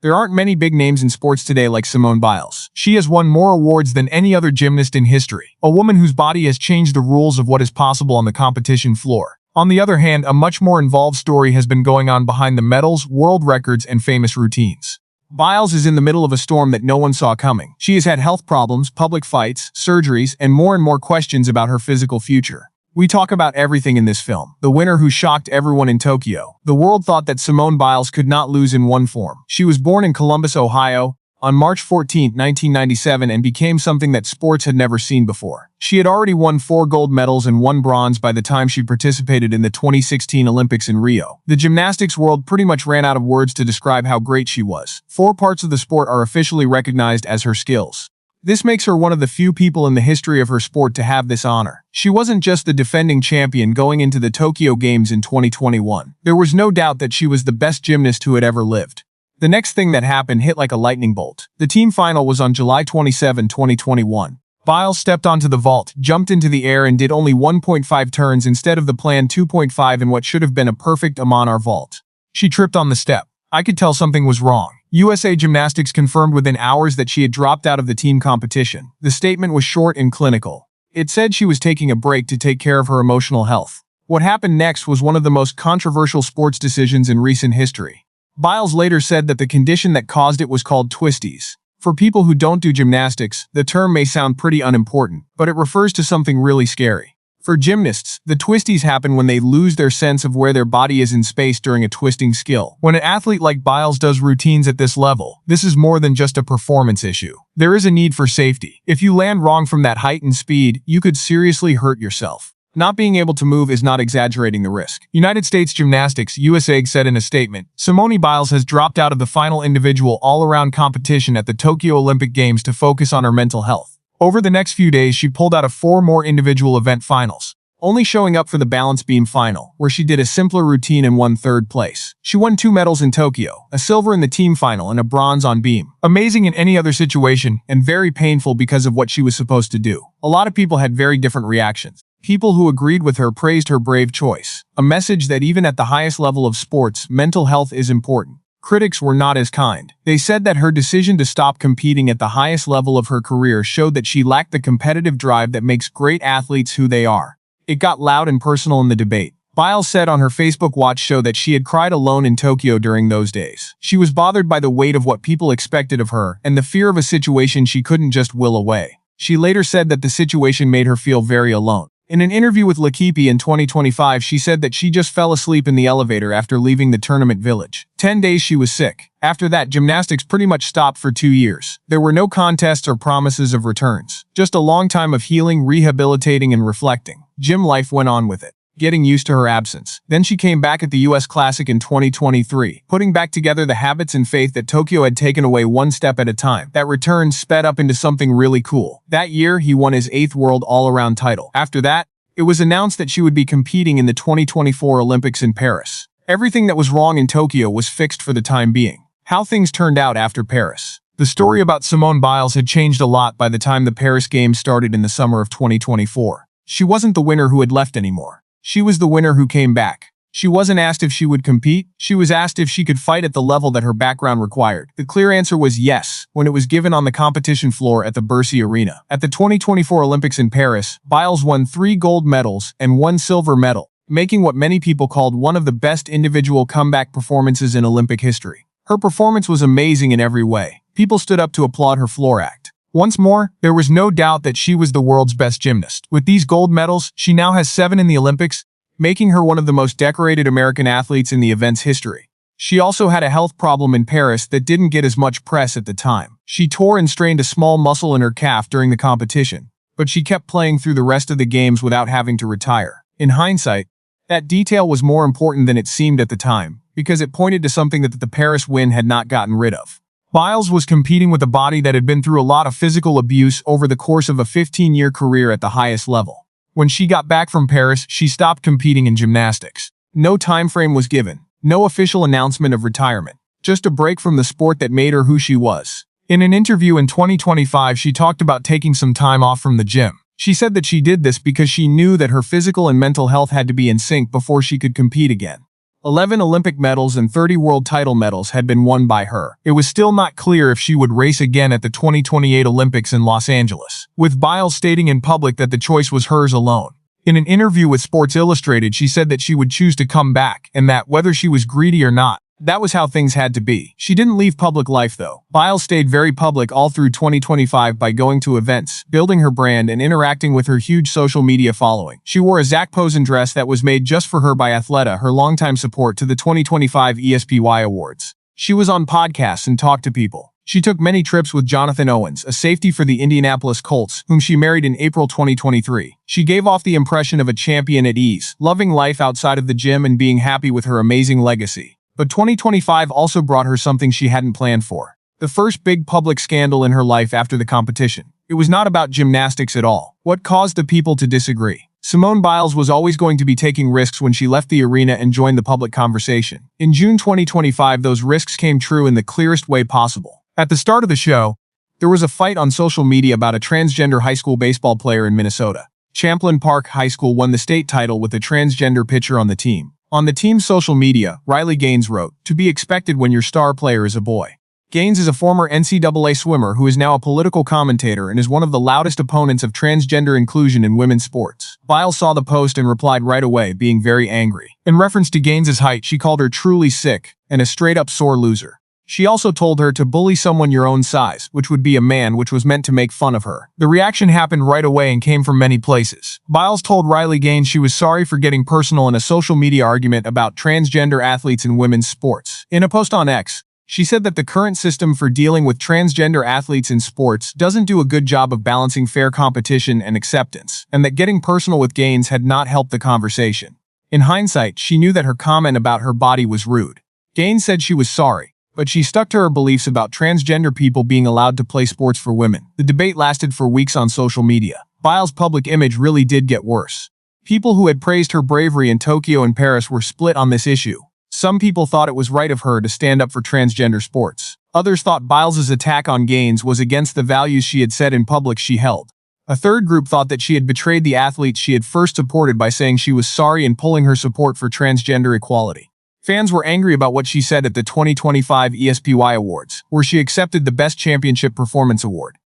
There aren't many big names in sports today like Simone Biles. She has won more awards than any other gymnast in history, a woman whose body has changed the rules of what is possible on the competition floor. On the other hand, a much more involved story has been going on behind the medals, world records, and famous routines. Biles is in the middle of a storm that no one saw coming. She has had health problems, public fights, surgeries, and more questions about her physical future. We talk about everything in this film. The winner who shocked everyone in Tokyo. The world thought that Simone Biles could not lose in one form. She was born in Columbus, Ohio, on March 14, 1997 and became something that sports had never seen before. She had already won 4 gold medals and 1 bronze by the time she participated in the 2016 Olympics in Rio. The gymnastics world pretty much ran out of words to describe how great she was. 4 parts of the sport are officially recognized as her skills. This makes her one of the few people in the history of her sport to have this honor. She wasn't just the defending champion going into the Tokyo Games in 2021. There was no doubt that she was the best gymnast who had ever lived. The next thing that happened hit like a lightning bolt. The team final was on July 27, 2021. Biles stepped onto the vault, jumped into the air and did only 1.5 turns instead of the planned 2.5 in what should have been a perfect Amanar vault. She tripped on the step. I could tell something was wrong. USA Gymnastics confirmed within hours that she had dropped out of the team competition. The statement was short and clinical. It said she was taking a break to take care of her emotional health. What happened next was one of the most controversial sports decisions in recent history. Biles later said that the condition that caused it was called twisties. For people who don't do gymnastics, the term may sound pretty unimportant, but it refers to something really scary. For gymnasts, the twisties happen when they lose their sense of where their body is in space during a twisting skill. When an athlete like Biles does routines at this level, this is more than just a performance issue. There is a need for safety. If you land wrong from that height and speed, you could seriously hurt yourself. Not being able to move is not exaggerating the risk. United States Gymnastics USA said in a statement, Simone Biles has dropped out of the final individual all-around competition at the Tokyo Olympic Games to focus on her mental health. Over the next few days, she pulled out of 4 more individual event finals, only showing up for the balance beam final, where she did a simpler routine and won 3rd place. She won 2 medals in Tokyo, a silver in the team final and a bronze on beam. Amazing in any other situation, and very painful because of what she was supposed to do. A lot of people had very different reactions. People who agreed with her praised her brave choice, a message that even at the highest level of sports, mental health is important. Critics were not as kind. They said that her decision to stop competing at the highest level of her career showed that she lacked the competitive drive that makes great athletes who they are. It got loud and personal in the debate. Biles said on her Facebook Watch show that she had cried alone in Tokyo during those days. She was bothered by the weight of what people expected of her and the fear of a situation she couldn't just will away. She later said that the situation made her feel very alone. In an interview with L'Equipe in 2025, she said that she just fell asleep in the elevator after leaving the tournament village. 10 days she was sick. After that, gymnastics pretty much stopped for 2 years. There were no contests or promises of returns. Just a long time of healing, rehabilitating, and reflecting. Gym life went on with it, getting used to her absence. Then she came back at the US Classic in 2023, putting back together the habits and faith that Tokyo had taken away one step at a time. That return sped up into something really cool. That year, he won his 8th world all-around title. After that, it was announced that she would be competing in the 2024 Olympics in Paris. Everything that was wrong in Tokyo was fixed for the time being. How things turned out after Paris. The story about Simone Biles had changed a lot by the time the Paris Games started in the summer of 2024. She wasn't the winner who had left anymore. She was the winner who came back. She wasn't asked if she would compete, she was asked if she could fight at the level that her background required. The clear answer was yes, when it was given on the competition floor at the Bercy Arena. At the 2024 Olympics in Paris, Biles won 3 gold medals and 1 silver medal, making what many people called one of the best individual comeback performances in Olympic history. Her performance was amazing in every way. People stood up to applaud her floor act. Once more, there was no doubt that she was the world's best gymnast. With these gold medals, she now has 7 in the Olympics, making her one of the most decorated American athletes in the event's history. She also had a health problem in Paris that didn't get as much press at the time. She tore and strained a small muscle in her calf during the competition, but she kept playing through the rest of the games without having to retire. In hindsight, that detail was more important than it seemed at the time, because it pointed to something that the Paris win had not gotten rid of. Biles was competing with a body that had been through a lot of physical abuse over the course of a 15-year career at the highest level. When she got back from Paris, she stopped competing in gymnastics. No time frame was given, no official announcement of retirement, just a break from the sport that made her who she was. In an interview in 2025, she talked about taking some time off from the gym. She said that she did this because she knew that her physical and mental health had to be in sync before she could compete again. 11 Olympic medals and 30 world title medals had been won by her. It was still not clear if she would race again at the 2028 Olympics in Los Angeles, with Biles stating in public that the choice was hers alone. In an interview with Sports Illustrated, she said that she would choose to come back, and that, whether she was greedy or not, that was how things had to be. She didn't leave public life though. Biles stayed very public all through 2025 by going to events, building her brand, and interacting with her huge social media following. She wore a Zac Posen dress that was made just for her by Athleta, her longtime support, to the 2025 ESPY Awards. She was on podcasts and talked to people. She took many trips with Jonathan Owens, a safety for the Indianapolis Colts, whom she married in April 2023. She gave off the impression of a champion at ease, loving life outside of the gym and being happy with her amazing legacy. But 2025 also brought her something she hadn't planned for. The first big public scandal in her life after the competition. It was not about gymnastics at all. What caused the people to disagree? Simone Biles was always going to be taking risks when she left the arena and joined the public conversation. In June 2025, those risks came true in the clearest way possible. At the start of the show, there was a fight on social media about a transgender high school baseball player in Minnesota. Champlain Park High School won the state title with a transgender pitcher on the team. On the team's social media, Riley Gaines wrote, "To be expected when your star player is a boy." Gaines is a former NCAA swimmer who is now a political commentator and is one of the loudest opponents of transgender inclusion in women's sports. Biles saw the post and replied right away, being very angry. In reference to Gaines's height, she called her truly sick and a straight-up sore loser. She also told her to bully someone your own size, which would be a man, which was meant to make fun of her. The reaction happened right away and came from many places. Biles told Riley Gaines she was sorry for getting personal in a social media argument about transgender athletes in women's sports. In a post on X, she said that the current system for dealing with transgender athletes in sports doesn't do a good job of balancing fair competition and acceptance, and that getting personal with Gaines had not helped the conversation. In hindsight, she knew that her comment about her body was rude. Gaines said she was sorry, but she stuck to her beliefs about transgender people being allowed to play sports for women. The debate lasted for weeks on social media. Biles' public image really did get worse. People who had praised her bravery in Tokyo and Paris were split on this issue. Some people thought it was right of her to stand up for transgender sports. Others thought Biles' attack on Gaines was against the values she had said in public she held. A third group thought that she had betrayed the athletes she had first supported by saying she was sorry and pulling her support for transgender equality. Fans were angry about what she said at the 2025 ESPY Awards, where she accepted the Best Championship Performance Award.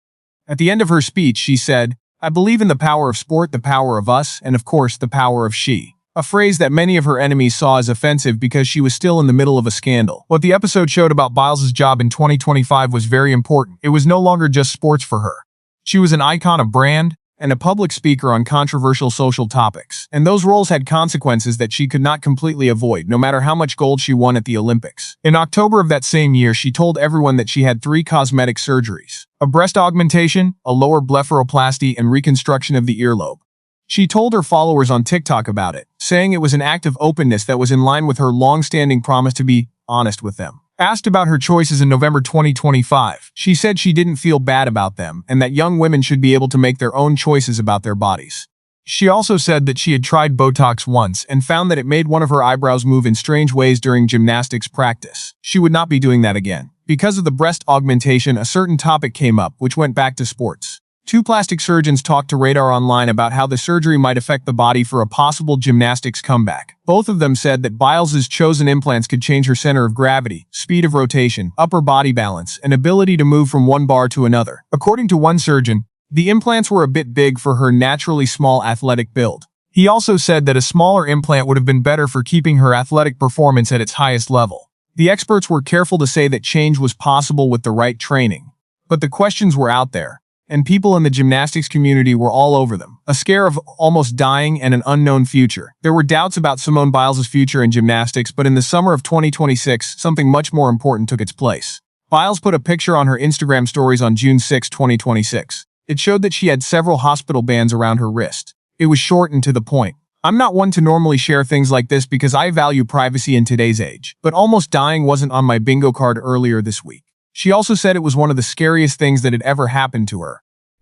At the end of her speech, she said, "I believe in the power of sport, the power of us, and of course the power of she." A phrase that many of her enemies saw as offensive because she was still in the middle of a scandal. What the episode showed about Biles' job in 2025 was very important. It was no longer just sports for her. She was an icon of brand, and a public speaker on controversial social topics. And those roles had consequences that she could not completely avoid, no matter how much gold she won at the Olympics. In October of that same year, she told everyone that she had 3 cosmetic surgeries: a breast augmentation, a lower blepharoplasty, and reconstruction of the earlobe. She told her followers on TikTok about it, saying it was an act of openness that was in line with her long-standing promise to be honest with them. Asked about her choices in November 2025, she said she didn't feel bad about them and that young women should be able to make their own choices about their bodies. She also said that she had tried Botox once and found that it made one of her eyebrows move in strange ways during gymnastics practice. She would not be doing that again. Because of the breast augmentation, a certain topic came up, which went back to sports. 2 plastic surgeons talked to Radar Online about how the surgery might affect the body for a possible gymnastics comeback. Both of them said that Biles' chosen implants could change her center of gravity, speed of rotation, upper body balance, and ability to move from one bar to another. According to one surgeon, the implants were a bit big for her naturally small athletic build. He also said that a smaller implant would have been better for keeping her athletic performance at its highest level. The experts were careful to say that change was possible with the right training. But the questions were out there, and people in the gymnastics community were all over them. A scare of almost dying and an unknown future. There were doubts about Simone Biles' future in gymnastics, but in the summer of 2026, something much more important took its place. Biles put a picture on her Instagram stories on June 6, 2026. It showed that she had several hospital bands around her wrist. It was short and to the point. "I'm not one to normally share things like this because I value privacy in today's age, but almost dying wasn't on my bingo card earlier this week." She also said it was one of the scariest things that had ever happened to her.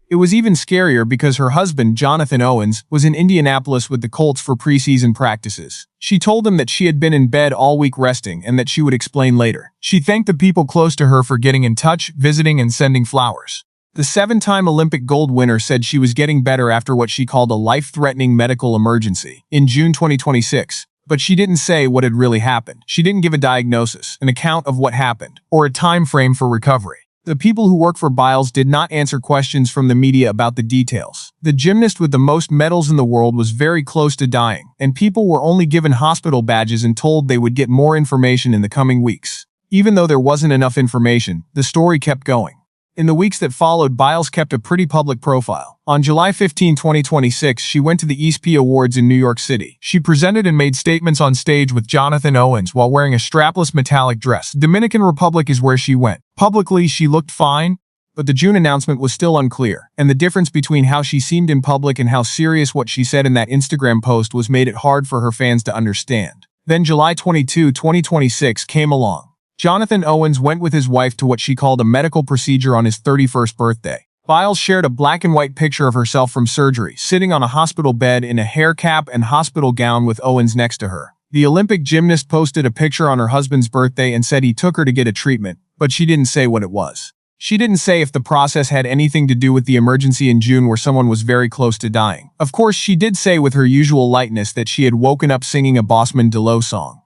It was even scarier because her husband, Jonathan Owens, was in Indianapolis with the Colts for preseason practices. She told him that she had been in bed all week resting and that she would explain later. She thanked the people close to her for getting in touch, visiting, and sending flowers. The 7-time Olympic gold winner said she was getting better after what she called a life-threatening medical emergency. In June 2026, But she didn't say what had really happened. She didn't give a diagnosis, an account of what happened, or a time frame for recovery. The people who work for Biles did not answer questions from the media about the details. The gymnast with the most medals in the world was very close to dying, and people were only given hospital badges and told they would get more information in the coming weeks. Even though there wasn't enough information, the story kept going. In the weeks that followed, Biles kept a pretty public profile. On July 15, 2026, she went to the ESPY Awards in New York City. She presented and made statements on stage with Jonathan Owens while wearing a strapless metallic dress. Dominican Republic is where she went. Publicly, she looked fine, but the June announcement was still unclear, and the difference between how she seemed in public and how serious what she said in that Instagram post was made it hard for her fans to understand. Then July 22, 2026 came along. Jonathan Owens went with his wife to what she called a medical procedure on his 31st birthday. Biles shared a black and white picture of herself from surgery, sitting on a hospital bed in a hair cap and hospital gown with Owens next to her. The Olympic gymnast posted a picture on her husband's birthday and said he took her to get a treatment, but she didn't say what it was. She didn't say if the process had anything to do with the emergency in June where someone was very close to dying. Of course, she did say with her usual lightness that she had woken up singing a Bossman Delo song.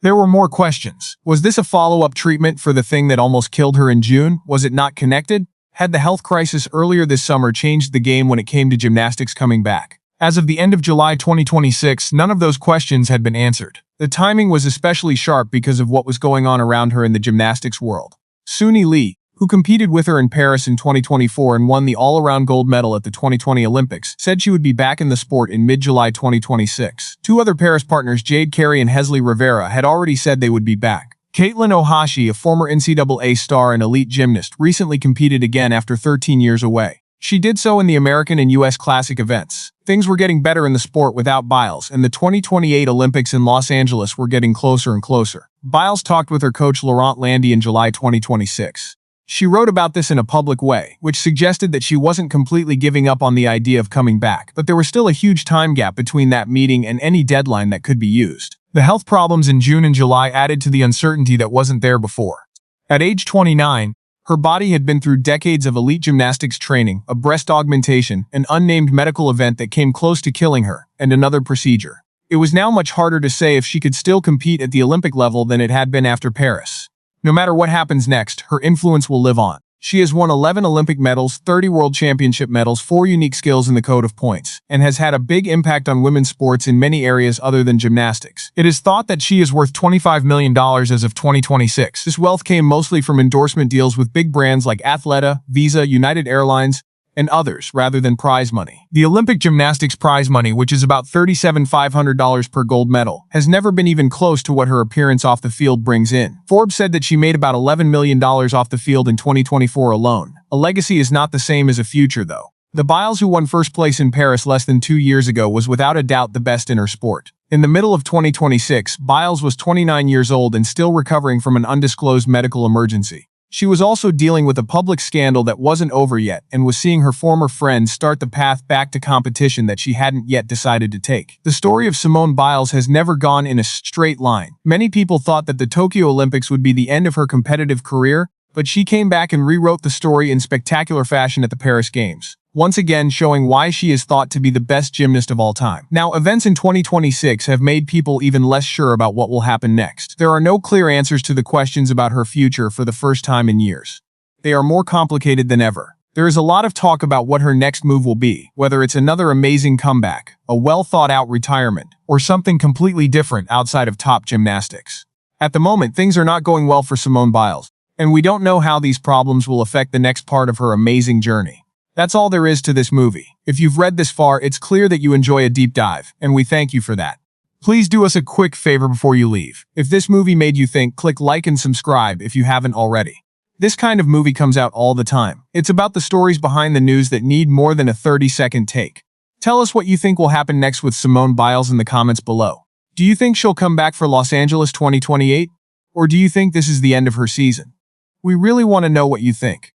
There were more questions. Was this a follow-up treatment for the thing that almost killed her in June? Was it not connected? Had the health crisis earlier this summer changed the game when it came to gymnastics coming back? As of the end of July 2026, none of those questions had been answered. The timing was especially sharp because of what was going on around her in the gymnastics world. Suni Lee, who competed with her in Paris in 2024 and won the all-around gold medal at the 2020 Olympics, said she would be back in the sport in mid-July 2026. Two other Paris partners, Jade Carey and Hesley Rivera, had already said they would be back. Caitlin Ohashi, a former NCAA star and elite gymnast, recently competed again after 13 years away. She did so in the American and U.S. Classic events. Things were getting better in the sport without Biles, and the 2028 Olympics in Los Angeles were getting closer and closer. Biles talked with her coach Laurent Landy in July 2026. She wrote about this in a public way, which suggested that she wasn't completely giving up on the idea of coming back, but there was still a huge time gap between that meeting and any deadline that could be used. The health problems in June and July added to the uncertainty that wasn't there before. At age 29, her body had been through decades of elite gymnastics training, a breast augmentation, an unnamed medical event that came close to killing her, and another procedure. It was now much harder to say if she could still compete at the Olympic level than it had been after Paris. No matter what happens next, her influence will live on. She has won 11 Olympic medals, 30 World Championship medals, 4 unique skills in the code of points, and has had a big impact on women's sports in many areas other than gymnastics. It is thought that she is worth $25 million as of 2026. This wealth came mostly from endorsement deals with big brands like Athleta, Visa, United Airlines, and others, rather than prize money. The Olympic gymnastics prize money, which is about $37,500 per gold medal, has never been even close to what her appearance off the field brings in. Forbes said that she made about $11 million off the field in 2024 alone. A legacy is not the same as a future, though. The Biles who won first place in Paris less than 2 years ago was without a doubt the best in her sport. In the middle of 2026, Biles was 29 years old and still recovering from an undisclosed medical emergency. She was also dealing with a public scandal that wasn't over yet and was seeing her former friends start the path back to competition that she hadn't yet decided to take. The story of Simone Biles has never gone in a straight line. Many people thought that the Tokyo Olympics would be the end of her competitive career, but she came back and rewrote the story in spectacular fashion at the Paris Games, once again showing why she is thought to be the best gymnast of all time. Now, events in 2026 have made people even less sure about what will happen next. There are no clear answers to the questions about her future for the first time in years. They are more complicated than ever. There is a lot of talk about what her next move will be, whether it's another amazing comeback, a well-thought-out retirement, or something completely different outside of top gymnastics. At the moment, things are not going well for Simone Biles, and we don't know how these problems will affect the next part of her amazing journey. That's all there is to this movie. If you've read this far, it's clear that you enjoy a deep dive, and we thank you for that. Please do us a quick favor before you leave. If this movie made you think, click like and subscribe if you haven't already. This kind of movie comes out all the time. It's about the stories behind the news that need more than a 30-second take. Tell us what you think will happen next with Simone Biles in the comments below. Do you think she'll come back for Los Angeles 2028? Or do you think this is the end of her season? We really want to know what you think.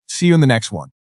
See you in the next one.